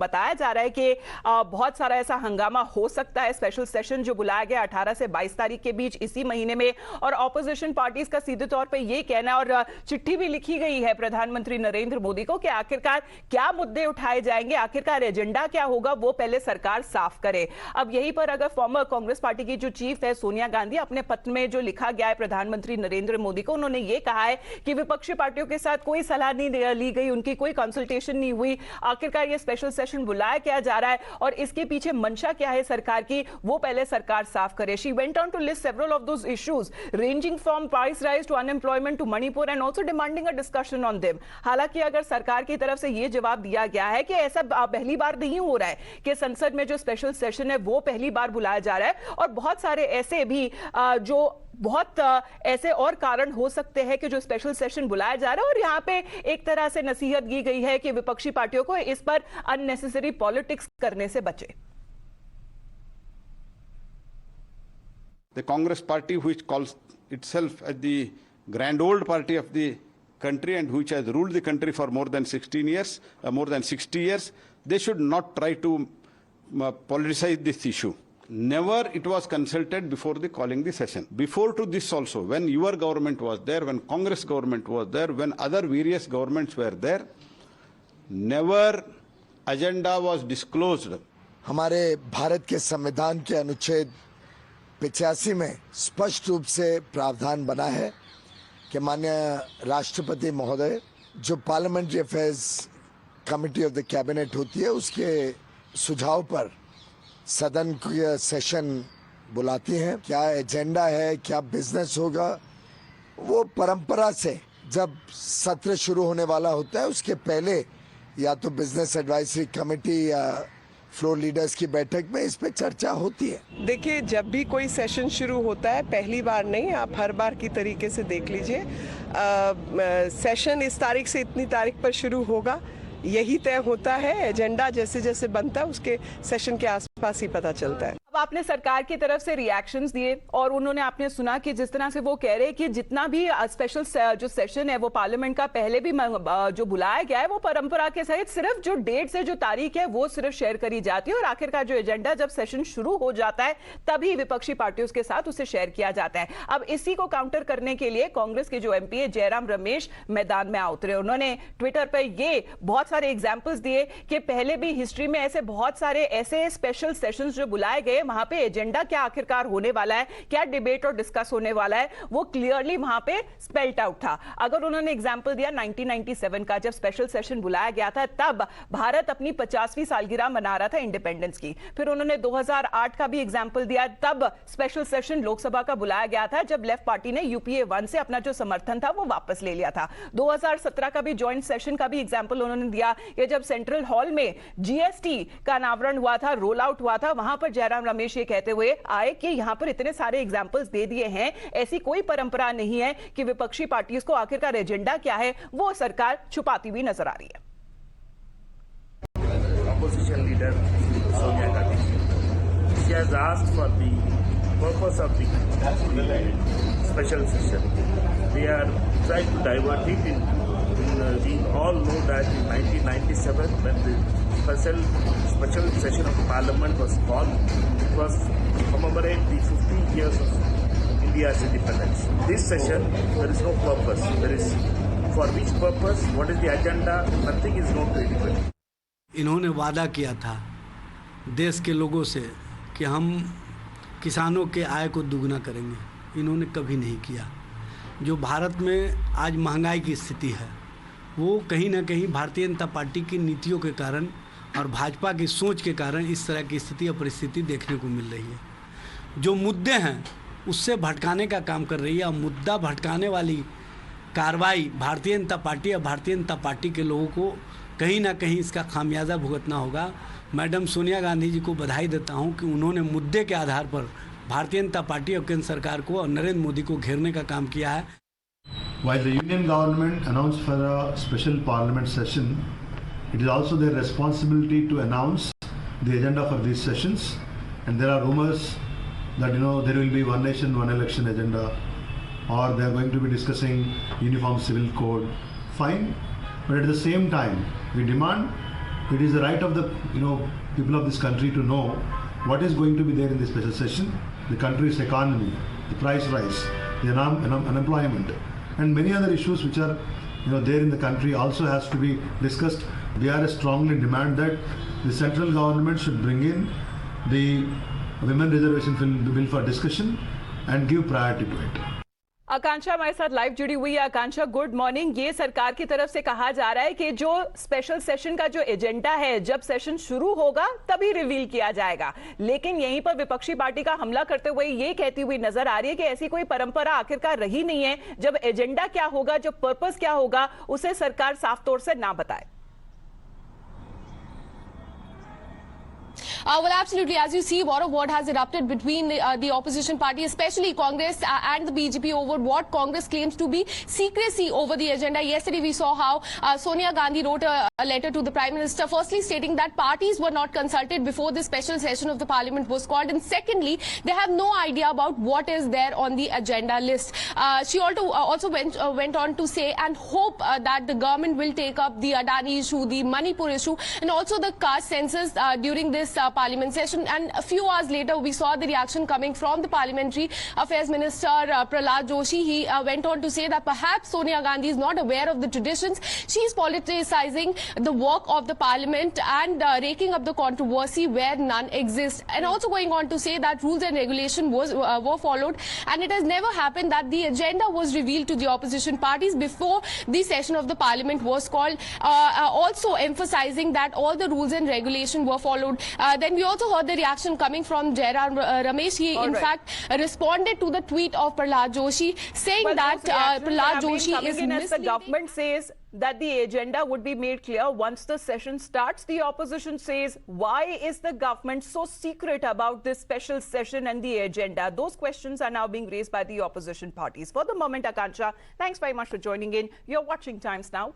बताया जा रहा है कि बहुत सारा ऐसा हंगामा हो सकता है। स्पेशल सेशन जो बुलाया गया 18 से 22 तारीख के बीच इसी महीने में, और ऑपोजिशन पार्टीज का सीधे तौर पे ये कहना, और चिट्ठी भी लिखी गई है प्रधानमंत्री नरेंद्र मोदी को कि आखिरकार क्या मुद्दे उठाए जाएंगे, आखिरकार एजेंडा क्या होगा, वो पहले सरकार साफ करे। अब यहीं पर अगर फॉर्मर कांग्रेस पार्टी की जो चीफ है सोनिया गांधी, अपने पत्र में जो लिखा गया है प्रधानमंत्री नरेंद्र मोदी को, उन्होंने ये कहा है कि विपक्षी पार्टियों के साथ कोई सलाह नहीं ली गई, उनकी कोई कंसल्टेशन नहीं हुई, आखिरकार ये स्पेशल सेशन बुलाया क्या जा रहा है और इसके पीछे मंशा क्या है सरकार की, वो पहले सरकार साफ करे। She went on to list several of those issues ranging from price rise to unemployment to Manipur and also demanding a discussion on them। हालांकि अगर सरकार की तरफ से ये जवाब दिया गया है कि ऐसा पहली बार नहीं हो रहा है कि संसद में जो स्पेशल सेशन है वो पहली बार बुलाया जा रहा है, और बहुत सारे ऐसे भी जो बहुत ऐसे और कारण हो सकते हैं कि जो स्पेशल सेशन बुलाया जा रहा है, और यहां पे एक तरह से नसीहत की गई है कि विपक्षी पार्टियों को इस पर अननेसेसरी पॉलिटिक्स करने से बचे। The Congress party, which calls itself as the grand old party of the country and which has ruled the country for more than 16 years, more than 60 years, they should not try to politicize this issue. Never it was consulted before the calling the session. Before to this also, when your government was there, when Congress government was there, when other various governments were there, never agenda was disclosed. हमारे भारत के संविधान के अनुच्छेद 85 में स्पष्ट रूप से प्रावधान बना है कि माननीय राष्ट्रपति महोदय जो parliamentary affairs committee of the cabinet होती है उसके सुझाव पर सदन के सेशन बुलाती हैं। क्या एजेंडा है, क्या बिजनेस होगा, वो परंपरा से जब सत्र शुरू होने वाला होता है उसके पहले या तो बिजनेस एडवाइजरी कमेटी या फ्लोर लीडर्स की बैठक में इस पे चर्चा होती है। देखिए, जब भी कोई सेशन शुरू होता है, पहली बार नहीं, आप हर बार की तरीके से देख लीजिए, सेशन इस तारीख से इतनी तारीख पर शुरू होगा, यही तय होता है। एजेंडा जैसे जैसे बनता है उसके सेशन के आसपास ही पता चलता है। अब आपने सरकार की तरफ से रिएक्शंस दिए और उन्होंने आपने सुना कि जिस तरह से वो कह रहे हैं कि जितना भी स्पेशल जो सेशन है वो पार्लियामेंट का पहले भी जो बुलाया गया है वो परंपरा के सहित सिर्फ जो डेट से जो तारीख है वो सिर्फ शेयर करी जाती है, और आखिरकार जो एजेंडा जब सेशन शुरू हो जाता है तभी विपक्षी पार्टियों के साथ उसे शेयर किया जाता है। अब इसी को काउंटर करने के लिए कांग्रेस के जो एमपी है जयराम रमेश मैदान में आ उतरे। उन्होंने ट्विटर पर ये बहुत सारे एग्जाम्पल्स दिए कि पहले भी हिस्ट्री में ऐसे बहुत सारे ऐसे स्पेशल सेशंस जो बुलाए गए, वहां पे एजेंडा क्या आखिरकार होने वाला है, क्या डिबेट और डिस्कस होने वाला है, वो क्लियरली वहां पे स्पेल्ड आउट था। अगर उन्होंने एग्जांपल दिया 1997 का, जब स्पेशल सेशन बुलाया गया था तब भारत अपनी 50वीं सालगिरह मना रहा था इंडिपेंडेंस की। फिर उन्होंने 2008 का भी एग्जांपल दिया, तब स्पेशल सेशन लोकसभा का बुलाया गया था जब लेफ्ट पार्टी ने यूपीए 1 से अपना जो समर्थन था वो वापस ले लिया था। 2017 का भी ज्वाइंट सेशन का भी एग्जांपल उन्होंने दिया कि जब सेंट्रल हॉल में जीएसटी का अनावरण हुआ था, रोल आउट हुआ था, वहां पर जयराम रमेश ये कहते हुए आए कि यहां पर इतने सारे एग्जांपल्स दे दिए हैं, ऐसी कोई परंपरा नहीं है कि विपक्षी पार्टीज को आखिरकार एजेंडा क्या है वो सरकार छुपाती हुई नजर आ रही है। Opposition leader Sonia Gandhi, she has asked for the purpose of the special session. We are trying to divert it we all know that in 1997 when the special session of Parliament was called, it was to commemorate the 50 years of India's independence. This session, there is no purpose. There is for which purpose, what is the agenda, nothing is known to anybody. इन्होंने वादा किया था देश के लोगों से कि हम किसानों के आय को दुगना करेंगे, इन्होंने कभी नहीं किया। जो भारत में आज महंगाई की स्थिति है वो कहीं ना कहीं भारतीय जनता पार्टी की नीतियों के कारण और भाजपा की सोच के कारण इस तरह की स्थिति और परिस्थिति देखने को मिल रही है। जो मुद्दे हैं उससे भटकाने का काम कर रही है, और मुद्दा भटकाने वाली कार्रवाई भारतीय जनता पार्टी और भारतीय जनता पार्टी के लोगों को कहीं ना कहीं इसका खामियाजा भुगतना होगा। मैडम सोनिया गांधी जी को बधाई देता हूं कि उन्होंने मुद्दे के आधार पर भारतीय जनता पार्टी और केंद्र सरकार को और नरेंद्र मोदी को घेरने का काम किया है। While the Union government announced for a special parliament session, it is also their responsibility to announce the agenda for these sessions. And there are rumors that there will be one nation, one election agenda, or they are going to be discussing uniform civil code. Fine, but at the same time, we demand It is the right of the people of this country to know what is going to be there in the special session, the country's economy, the price rise, the unemployment, and many other issues which are there in the country also has to be discussed. BRS strongly demand that the central government should bring in the women reservation bill for discussion and give priority to it. आकांक्षा हमारे साथ live जुड़ी हुई है। आकांक्षा, good morning. ये सरकार की तरफ से कहा जा रहा है कि जो स्पेशल सेशन का जो एजेंडा है, जब सेशन शुरू होगा तभी रिवील किया जाएगा, लेकिन यहीं पर विपक्षी पार्टी का हमला करते हुए ये कहती हुई नजर आ रही है कि ऐसी कोई परंपरा आखिरकार रही नहीं है। जब एजेंडा क्या होगा, जब पर्पस क्या होगा, उसे सरकार साफ तौर से ना बताए। Well, absolutely. As you see, war of what has erupted between the opposition party, especially Congress and the BJP, over what Congress claims to be secrecy over the agenda. Yesterday, we saw how Sonia Gandhi wrote a letter to the Prime Minister, firstly stating that parties were not consulted before the special session of the Parliament was called, and secondly, they have no idea about what is there on the agenda list. She also went on to say and hope that the government will take up the Adani issue, the Manipur issue, and also the caste census during this Parliament session. And a few hours later, we saw the reaction coming from the Parliamentary Affairs Minister Prahlad Joshi. He went on to say that perhaps Sonia Gandhi is not aware of the traditions. She is politicizing the work of the Parliament and raking up the controversy where none exists. And also going on to say that rules and regulation were followed, and it has never happened that the agenda was revealed to the opposition parties before the session of the Parliament was called. Also emphasizing that all the rules and regulation were followed. Then we also heard the reaction coming from Jairam Ramesh. He, in fact, responded to the tweet of Prahlad Joshi, saying that Prahlad Joshi is misleading. The government says that the agenda would be made clear once the session starts. The opposition says, why is the government so secret about this special session and the agenda? Those questions are now being raised by the opposition parties. For the moment, Akanksha, thanks very much for joining in. You're watching Times Now.